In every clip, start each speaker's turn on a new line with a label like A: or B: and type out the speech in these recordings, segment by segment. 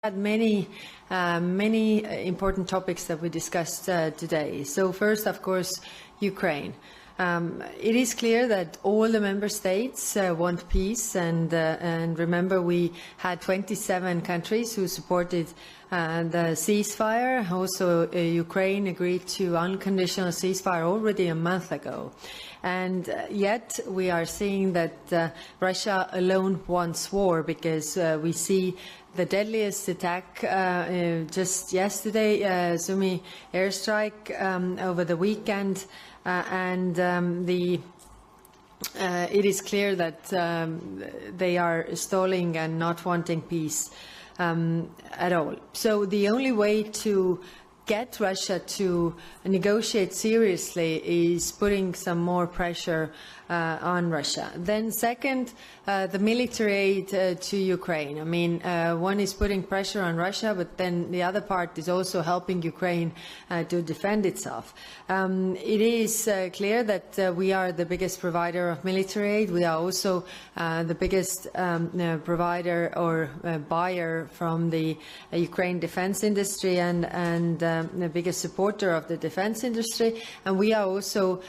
A: had many important topics that we discussed today. So first, of course, Ukraine. It is clear that all the member states want peace, and remember, we had 27 countries who supported the ceasefire. Also, Ukraine agreed to unconditional ceasefire already a month ago. And yet we are seeing that Russia alone wants war, because we see the deadliest attack just yesterday, Sumy airstrike over the weekend, it is clear that they are stalling and not wanting peace at all. So the only way to get Russia to negotiate seriously is putting some more pressure on Russia. Then second, the military aid to Ukraine. I mean, one is putting pressure on Russia, but then the other part is also helping Ukraine to defend itself. It is clear that we are the biggest provider of military aid. We are also the biggest provider or buyer from the Ukraine defense industry, and the biggest supporter of the defense industry. And we are also,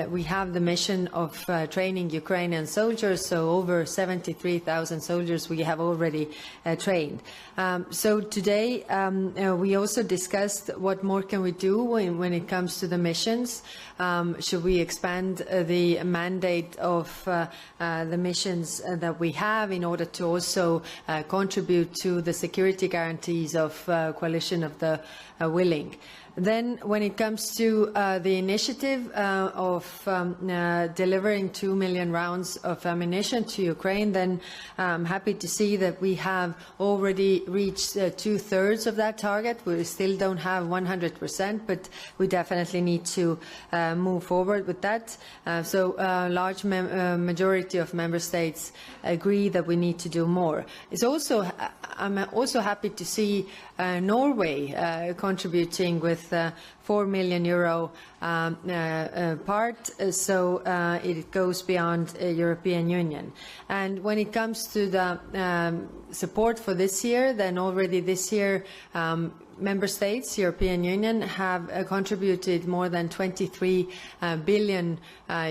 A: we have the mission of training Ukrainian soldiers, so over 73,000 soldiers we have already trained. So today we also discussed what more can we do when it comes to the missions. Should we expand the mandate of the missions that we have in order to also contribute to the security guarantees of coalition of the willing? Then when it comes to the initiative of delivering 2 million rounds of ammunition to Ukraine, then I'm happy to see that we have already reached 2/3 of that target. We still don't have 100%, but we definitely need to move forward with that. So a large majority of member states agree that we need to do more. I'm also happy to see Norway contributing with 4 million euro part, so it goes beyond European Union. And when it comes to the support for this year, then already this year member states, European Union, have contributed more than 23 billion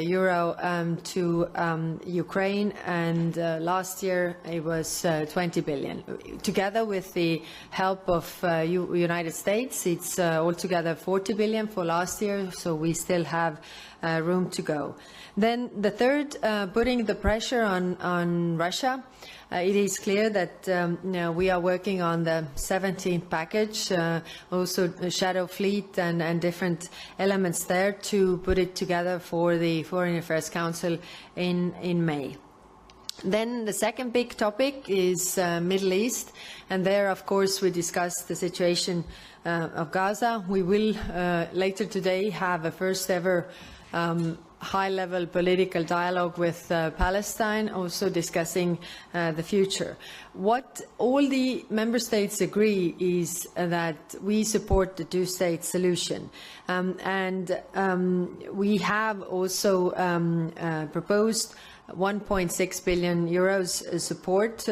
A: euro to Ukraine, and last year it was 20 billion. Together with the help of United States, it's altogether 40 billion for last year, so we still have room to go. Then the third, putting the pressure on Russia. It is clear that we are working on the 17th package, also Shadow Fleet and different elements there to put it together for the Foreign Affairs Council in May. Then the second big topic is Middle East, and there, of course, we discussed the situation of Gaza. We will later today have a first ever high-level political dialogue with Palestine, also discussing the future. What all the member states agree is that we support the two-state solution. We have also proposed 1.6 billion euros support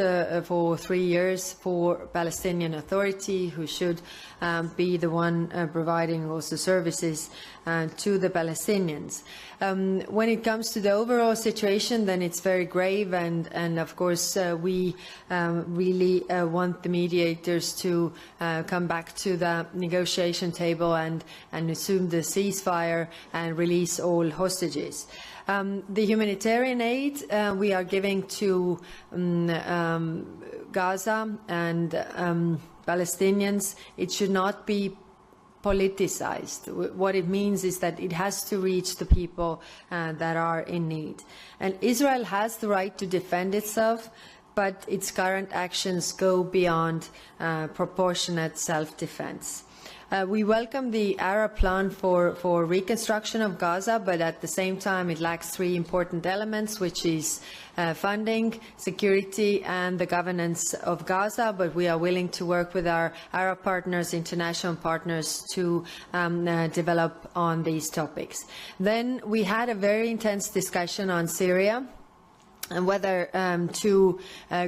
A: for 3 years for Palestinian Authority, who should be the one providing also services to the Palestinians. When it comes to the overall situation, then it's very grave, and of course we really want the mediators to come back to the negotiation table and assume the ceasefire and release all hostages. The humanitarian aid we are giving to Gaza and Palestinians, it should not be politicized. What it means is that it has to reach the people that are in need. And Israel has the right to defend itself, but its current actions go beyond proportionate self-defense. We welcome the Arab plan for reconstruction of Gaza, but at the same time it lacks 3 important elements, which is funding, security and the governance of Gaza, but we are willing to work with our Arab partners, international partners, to develop on these topics. Then we had a very intense discussion on Syria. and whether to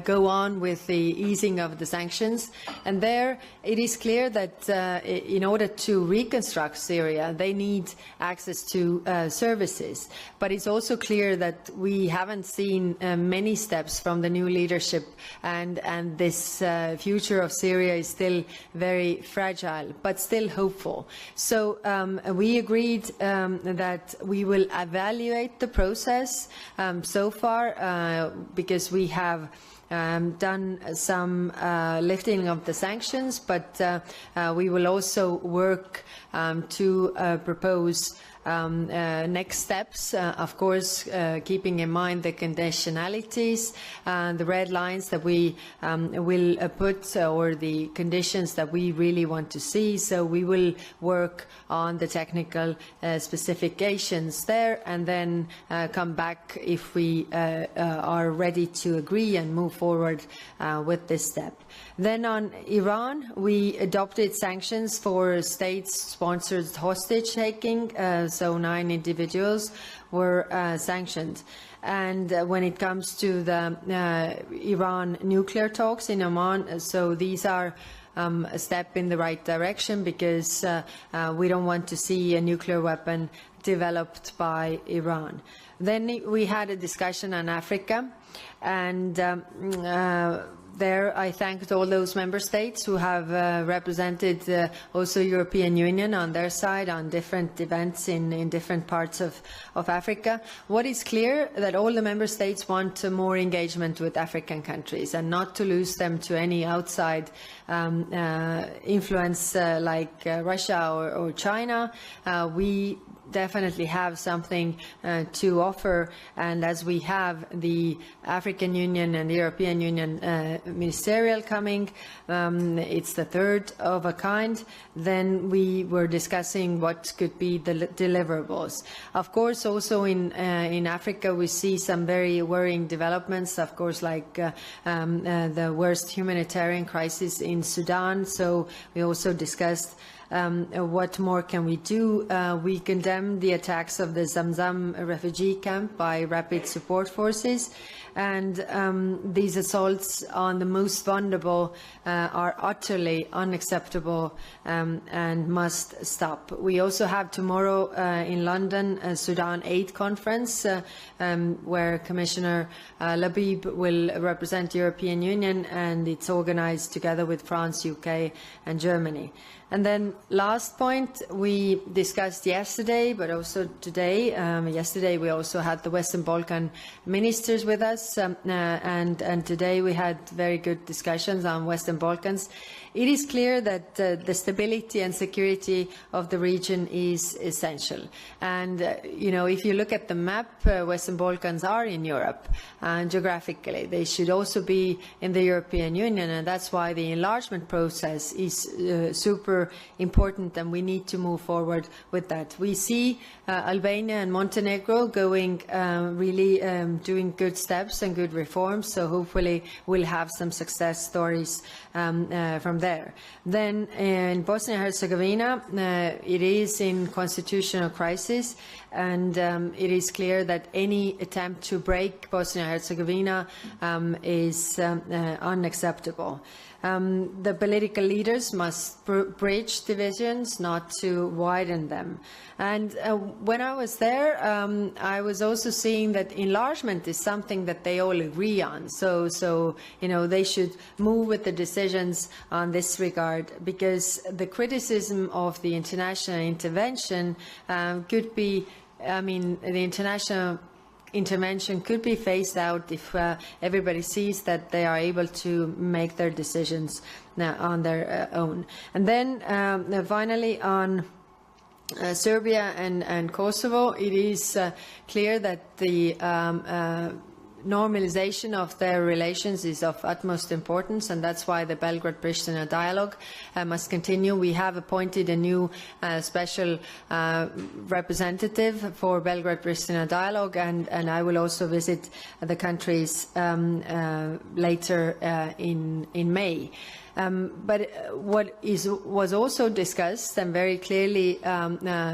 A: go on with the easing of the sanctions. And there it is clear that in order to reconstruct Syria, they need access to services. But it's also clear that we haven't seen many steps from the new leadership, and this future of Syria is still very fragile, but still hopeful. So we agreed that we will evaluate the process so far, because we have done some lifting of the sanctions, but we will also work to propose next steps, of course, keeping in mind the conditionalities, the red lines that we will put, or the conditions that we really want to see. So we will work on the technical specifications there, and then come back if we are ready to agree and move forward with this step. Then on Iran, we adopted sanctions for state-sponsored hostage-taking, so 9 individuals were sanctioned. And when it comes to the Iran nuclear talks in Oman, so these are a step in the right direction, because we don't want to see a nuclear weapon developed by Iran. Then we had a discussion on Africa, and there I thanked all those member states who have represented also European Union on their side on different events in different parts of Africa. What is clear that all the member states want more engagement with African countries, and not to lose them to any outside influence like Russia or China. We definitely have something to offer, and as we have the African Union and the European Union ministerial coming, it's the third of a kind, then we were discussing what could be the deliverables. Of course, also in Africa we see some very worrying developments, of course, like the worst humanitarian crisis in Sudan. So we also discussed what more can we do? We condemn the attacks of the Zamzam refugee camp by rapid support forces, and these assaults on the most vulnerable are utterly unacceptable and must stop. We also have tomorrow in London a Sudan Aid Conference where Commissioner Labib will represent the European Union, and it's organized together with France, UK and Germany. And then last point we discussed yesterday, but also today. Yesterday we also had the Western Balkan ministers with us, and today we had very good discussions on Western Balkans. It is clear that the stability and security of the region is essential. And, if you look at the map, Western Balkans are in Europe geographically. They should also be in the European Union, and that's why the enlargement process is super important, and we need to move forward with that. We see Albania and Montenegro going really doing good steps and good reforms, so hopefully we'll have some success stories from there. Then in Bosnia-Herzegovina, it is in constitutional crisis, and it is clear that any attempt to break Bosnia-Herzegovina is unacceptable. The political leaders must bridge divisions, not to widen them. And when I was there, I was also seeing that enlargement is something that they all agree on. So they should move with the decisions on this regard, because the criticism of the international intervention could be, the international intervention could be phased out if everybody sees that they are able to make their decisions on their own. And then finally on Serbia and Kosovo, it is clear that the normalization of their relations is of utmost importance, and that's why the Belgrade-Pristina dialogue must continue. We have appointed a new special representative for Belgrade-Pristina dialogue, and I will also visit the countries later in May. But what was also discussed and very clearly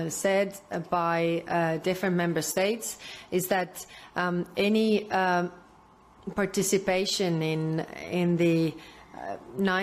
A: said by different member states is that any participation in the 9